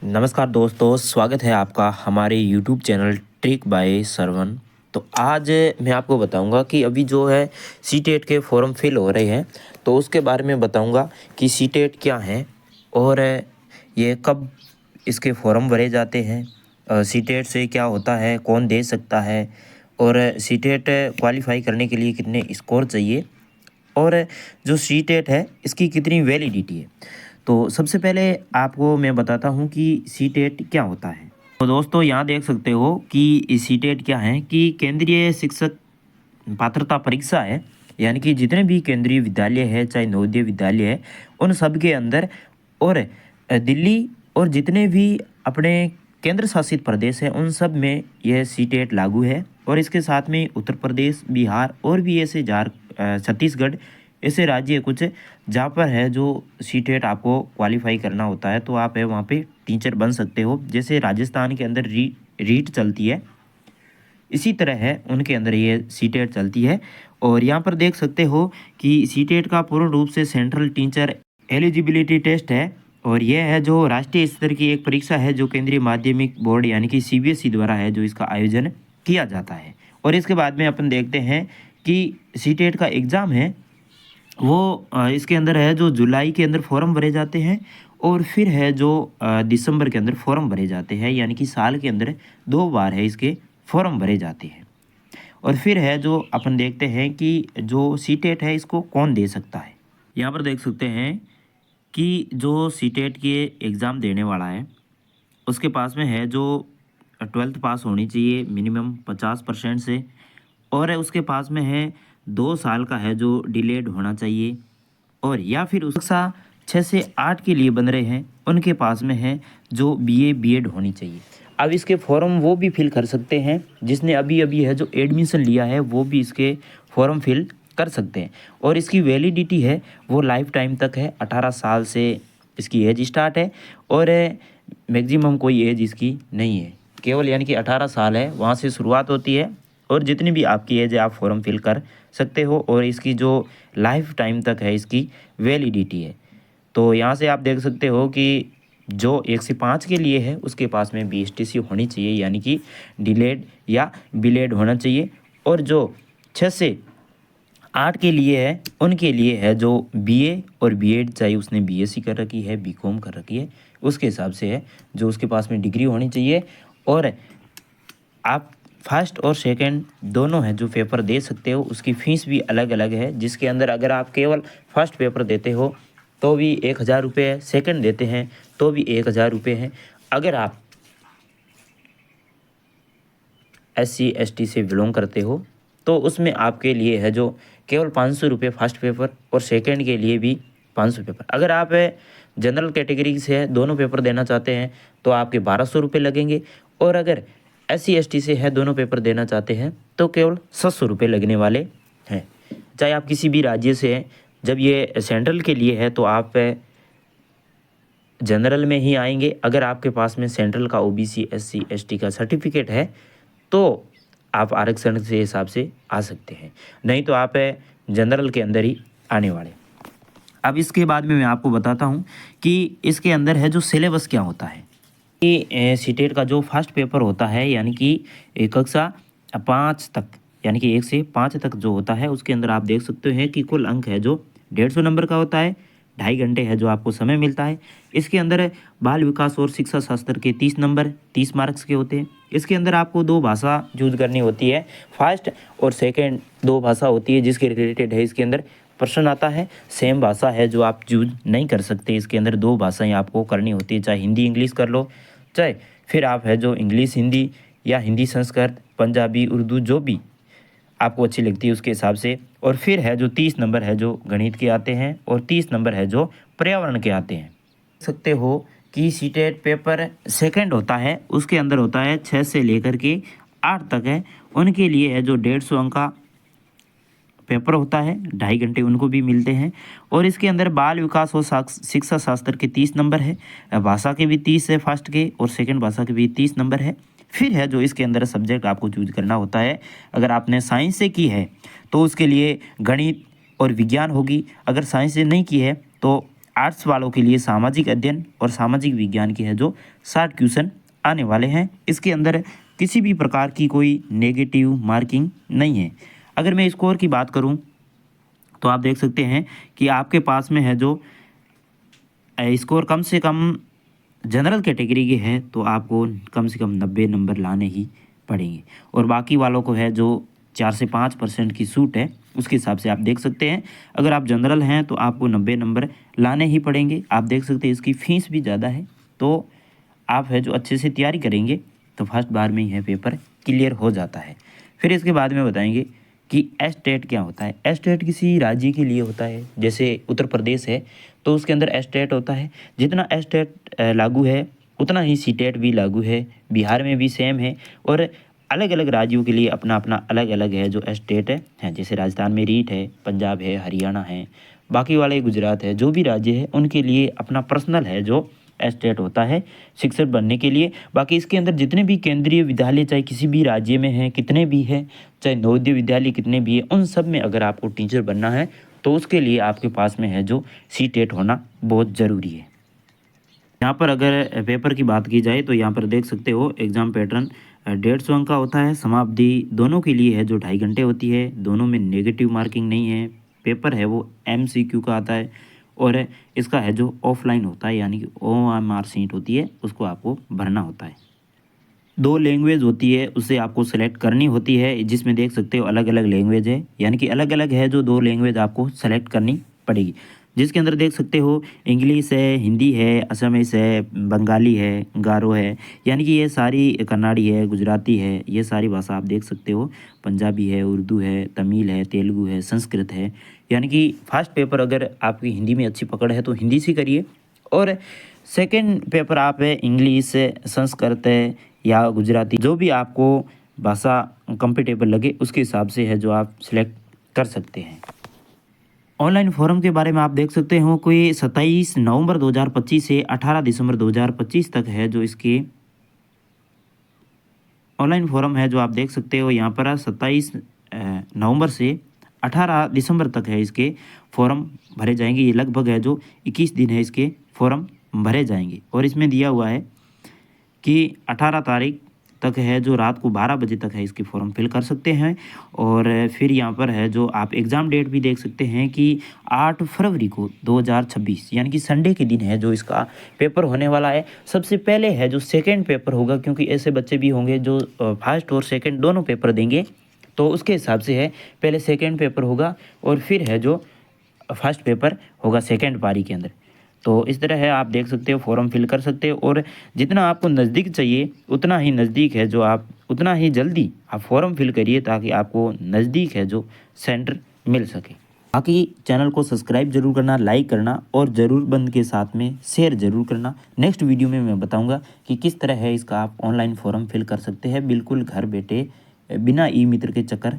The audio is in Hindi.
नमस्कार दोस्तों, स्वागत है आपका हमारे YouTube channel trick by Sarvan. तो आज मैं आपको बताऊंगा कि अभी जो है सीटेट के फॉर्म फिल हो रहे हैं, तो उसके बारे में बताऊंगा कि सीटेट क्या है और ये कब इसके फॉर्म भरे जाते हैं, सीटेट से क्या होता है, कौन दे सकता है और सीटेट क्वालिफाई करने के लिए कितने स्कोर चाहिए और जो सीटेट है इसकी कितनी वैलिडिटी है। तो सबसे पहले आपको मैं बताता हूँ कि सीटेट क्या होता है। तो दोस्तों यहाँ देख सकते हो कि सीटेट क्या है कि केंद्रीय शिक्षक पात्रता परीक्षा है, यानी कि जितने भी केंद्रीय विद्यालय है चाहे नवोदय विद्यालय है उन सब के अंदर और दिल्ली और जितने भी अपने केंद्र शासित प्रदेश हैं उन सब में यह सीटेट लागू है। और इसके साथ में उत्तर प्रदेश, बिहार और भी ऐसे छत्तीसगढ़ ऐसे राज्य कुछ जहाँ पर है जो सीटेट आपको क्वालिफाई करना होता है तो आप है वहाँ पे टीचर बन सकते हो। जैसे राजस्थान के अंदर रीट चलती है, इसी तरह है उनके अंदर ये सीटेट चलती है। और यहाँ पर देख सकते हो कि सीटेट का पूर्ण रूप से सेंट्रल टीचर एलिजिबिलिटी टेस्ट है और यह है जो राष्ट्रीय स्तर की एक परीक्षा है जो केंद्रीय माध्यमिक बोर्ड यानी कि सीबीएसई द्वारा है जो इसका आयोजन किया जाता है। और इसके बाद में अपन देखते हैं कि सीटेट का एग्ज़ाम है वो इसके अंदर है जो जुलाई के अंदर फॉर्म भरे जाते हैं और फिर है जो दिसंबर के अंदर फॉर्म भरे जाते हैं, यानी कि साल के अंदर 2 बार है इसके फॉर्म भरे जाते हैं। और फिर है जो अपन देखते हैं कि जो सीटेट है इसको कौन दे सकता है। यहाँ पर देख सकते हैं कि जो सीटेट के एग्ज़ाम देने वाला है उसके पास में है जो 12th पास होनी चाहिए मिनिमम 50% से, और उसके पास में है 2 साल का है जो डिलेड होना चाहिए, और या फिर उसका 6 से 8 के लिए बन रहे हैं उनके पास में है जो बीए बीएड होनी चाहिए। अब इसके फॉर्म वो भी फिल कर सकते हैं जिसने अभी अभी है जो एडमिशन लिया है वो भी इसके फॉर्म फिल कर सकते हैं। और इसकी वैलिडिटी है वो लाइफ टाइम तक है, 18 साल से इसकी एज स्टार्ट है और मैक्सिमम कोई एज इसकी नहीं है, केवल यानी कि 18 साल है वहाँ से शुरुआत होती है और जितनी भी आपकी एज है आप फॉर्म फिल कर सकते हो। और इसकी जो लाइफ टाइम तक है इसकी वैलिडिटी है। तो यहाँ से आप देख सकते हो कि जो 1 से 5 के लिए है उसके पास में बीएसटीसी होनी चाहिए, यानी कि डिलेड या बिलेड होना चाहिए। और जो 6 से 8 के लिए है उनके लिए है जो बीए और बीएड, चाहे उसने बीएससी कर रखी है, बीकॉम कर रखी है, उसके हिसाब से है जो उसके पास में डिग्री होनी चाहिए। और आप फर्स्ट और सेकंड दोनों है जो पेपर दे सकते हो, उसकी फ़ीस भी अलग अलग है, जिसके अंदर अगर आप केवल फर्स्ट पेपर देते हो तो भी 1000 रुपये है, सेकंड देते हैं तो भी 1000 रुपये है। अगर आप SC ST से बिलोंग करते हो तो उसमें आपके लिए है जो केवल 500 रुपये फर्स्ट पेपर और सेकंड के लिए भी 500 पेपर। अगर आप जनरल कैटेगरी से है दोनों पेपर देना चाहते हैं तो आपके 1200 रुपये लगेंगे, और अगर SC ST से है दोनों पेपर देना चाहते हैं तो केवल 700 रुपये लगने वाले हैं। चाहे आप किसी भी राज्य से हैं, जब ये सेंट्रल के लिए है तो आप जनरल में ही आएंगे। अगर आपके पास में सेंट्रल का OBC SC ST का सर्टिफिकेट है तो आप आरक्षण से हिसाब से आ सकते हैं, नहीं तो आप जनरल के अंदर ही आने वाले। अब इसके बाद में मैं आपको बताता हूँ कि इसके अंदर है जो सिलेबस क्या होता है। कि सीटेट का जो फर्स्ट पेपर होता है यानी कि कक्षा 5 तक, यानी कि 1 से 5 तक जो होता है उसके अंदर आप देख सकते हैं कि कुल अंक है जो 150 नंबर का होता है, 2.5 घंटे है जो आपको समय मिलता है। इसके अंदर बाल विकास और शिक्षा शास्त्र के 30 नंबर 30 मार्क्स के होते हैं। इसके अंदर आपको 2 भाषा चूज करनी होती है, फर्स्ट और सेकंड 2 भाषा होती है जिसके रिलेटेड है इसके अंदर प्रश्न आता है। सेम भाषा है जो आप चूज नहीं कर सकते, इसके अंदर 2 भाषाएं आपको करनी होती है, चाहे हिंदी इंग्लिश कर लो, चाहे फिर आप है जो इंग्लिश हिंदी या हिंदी संस्कृत पंजाबी उर्दू जो भी आपको अच्छी लगती है उसके हिसाब से। और फिर है जो 30 नंबर है जो गणित के आते हैं और 30 नंबर है जो पर्यावरण के आते हैं। देख सकते हो कि सीटेट पेपर सेकंड होता है, उसके अंदर होता है 6 से लेकर के 8 तक है, उनके लिए है जो 150 अंक का पेपर होता है, 2.5 घंटे उनको भी मिलते हैं। और इसके अंदर बाल विकास और शिक्षा शास्त्र के 30 नंबर है, भाषा के भी 30 है फर्स्ट के, और सेकंड भाषा के भी 30 नंबर है। फिर है जो इसके अंदर सब्जेक्ट आपको चूज करना होता है। अगर आपने साइंस से की है तो उसके लिए गणित और विज्ञान होगी, अगर साइंस से नहीं की है तो आर्ट्स वालों के लिए सामाजिक अध्ययन और सामाजिक विज्ञान के है जो 60 क्वेश्चन आने वाले हैं। इसके अंदर किसी भी प्रकार की कोई नेगेटिव मार्किंग नहीं है। अगर मैं स्कोर की बात करूं तो आप देख सकते हैं कि आपके पास में है जो स्कोर कम से कम जनरल कैटेगरी के हैं तो आपको कम से कम 90 नंबर लाने ही पड़ेंगे, और बाकी वालों को है जो 4 से 5% की छूट है, उसके हिसाब से आप देख सकते हैं। अगर आप जनरल हैं तो आपको 90 नंबर लाने ही पड़ेंगे। आप देख सकते हैं इसकी फ़ीस भी ज़्यादा है, तो आप है जो अच्छे से तैयारी करेंगे तो फर्स्ट बार में ही है पेपर क्लियर हो जाता है। फिर इसके बाद में बताएंगे कि एस्टेट क्या होता है। एस्टेट किसी राज्य के लिए होता है, जैसे उत्तर प्रदेश है तो उसके अंदर एस्टेट होता है। जितना एस्टेट लागू है उतना ही सीटेट भी लागू है। बिहार में भी सेम है, और अलग अलग राज्यों के लिए अपना अपना अलग अलग है जो एस्टेट है। जैसे राजस्थान में रीट है, पंजाब है, हरियाणा है, बाकी वाले गुजरात है, जो भी राज्य है उनके लिए अपना पर्सनल है जो एस्टेट होता है शिक्षक बनने के लिए। बाकी इसके अंदर जितने भी केंद्रीय विद्यालय चाहे किसी भी राज्य में हैं, कितने भी हैं, चाहे नवोदय विद्यालय कितने भी हैं, उन सब में अगर आपको टीचर बनना है तो उसके लिए आपके पास में है जो सीटेट होना बहुत ज़रूरी है। यहाँ पर अगर पेपर की बात की जाए तो यहाँ पर देख सकते हो एग्ज़ाम पैटर्न 150 अंक का होता है। समाप्ति दोनों के लिए है जो 2.5 घंटे होती है। दोनों में नेगेटिव मार्किंग नहीं है। पेपर है वो MCQ का आता है, और इसका है जो ऑफलाइन होता है, यानी कि OMR सीट होती है, उसको आपको भरना होता है। 2 लैंग्वेज होती है, उसे आपको सेलेक्ट करनी होती है, जिसमें देख सकते हो अलग अलग लैंग्वेज है, यानी कि अलग अलग है जो 2 लैंग्वेज आपको सेलेक्ट करनी पड़ेगी। जिसके अंदर देख सकते हो इंग्लिश है, हिंदी है, असमीज है, बंगाली है, गारो है, यानी कि ये सारी, कन्नाडी है, गुजराती है, ये सारी भाषा आप देख सकते हो। पंजाबी है, उर्दू है, तमिल है, तेलुगु है, संस्कृत है। यानी कि फर्स्ट पेपर अगर आपकी हिंदी में अच्छी पकड़ है तो हिंदी से करिए, और सेकंड पेपर आप है इंग्लिश, संस्कृत है या गुजराती, जो भी आपको भाषा कंफर्टेबल लगे उसके हिसाब से है जो आप सिलेक्ट कर सकते हैं। ऑनलाइन फॉर्म के बारे में आप देख सकते हो कोई 27 नवंबर 2025 से 18 दिसंबर 2025 तक है जो इसके ऑनलाइन फॉर्म है जो आप देख सकते हो। यहाँ पर 27 नवंबर से 18 दिसंबर तक है इसके फॉर्म भरे जाएंगे। ये लगभग है जो 21 दिन है इसके फॉर्म भरे जाएंगे, और इसमें दिया हुआ है कि 18 तारीख तक है जो रात को 12 बजे तक है इसके फॉर्म फिल कर सकते हैं। और फिर यहाँ पर है जो आप एग्ज़ाम डेट भी देख सकते हैं कि 8 फरवरी को 2026, यानी कि संडे के दिन है जो इसका पेपर होने वाला है। सबसे पहले है जो सेकंड पेपर होगा, क्योंकि ऐसे बच्चे भी होंगे जो फर्स्ट और सेकंड दोनों पेपर देंगे, तो उसके हिसाब से है पहले सेकंड पेपर होगा और फिर है जो फर्स्ट पेपर होगा सेकंड पारी के अंदर। तो इस तरह है, आप देख सकते हो फॉर्म फिल कर सकते हो, और जितना आपको नज़दीक चाहिए उतना ही नज़दीक है जो आप उतना ही जल्दी आप फॉर्म फिल करिए, ताकि आपको नज़दीक है जो सेंटर मिल सके। बाकी चैनल को सब्सक्राइब जरूर करना, लाइक करना, और ज़रूर बंद के साथ में शेयर ज़रूर करना। नेक्स्ट वीडियो में मैं बताऊँगा कि किस तरह है इसका आप ऑनलाइन फॉर्म फिल कर सकते हैं बिल्कुल घर बैठे, बिना ई मित्र के चक्कर